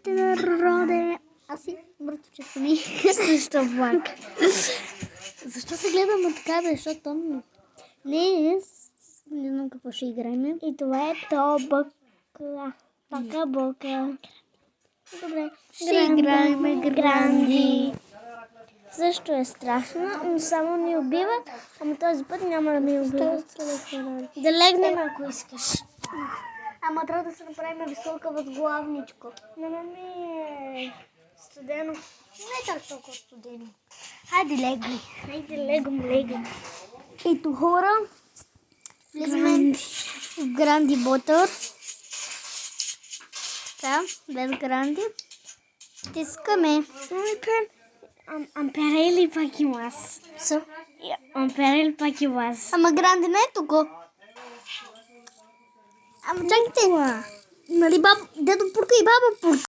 Здравейте, народе! Аз си братовчето ми също влак. Защо се гледаме така, бе? Защото не знам какво ще играем. И това е тобъка. Пака-бока. Добре, ще играем Гранди. Също е страшно, но само ни убиват, ама този път няма да ми убиват. Да легнем, ако искаш. Ама трябва да се направим висока възглавничко. Но ми е студено. Не е так толкова студено. Хайде легли. Хайде легам. Ето хора. Влизаме в Гранди Ботър. Така, без Гранди. Стискаме. Амперели пак и аз. Амперели пак и аз. Ама Гранди не е тук. Ама чакайте. Нали дедо Пурка и баба Пурка.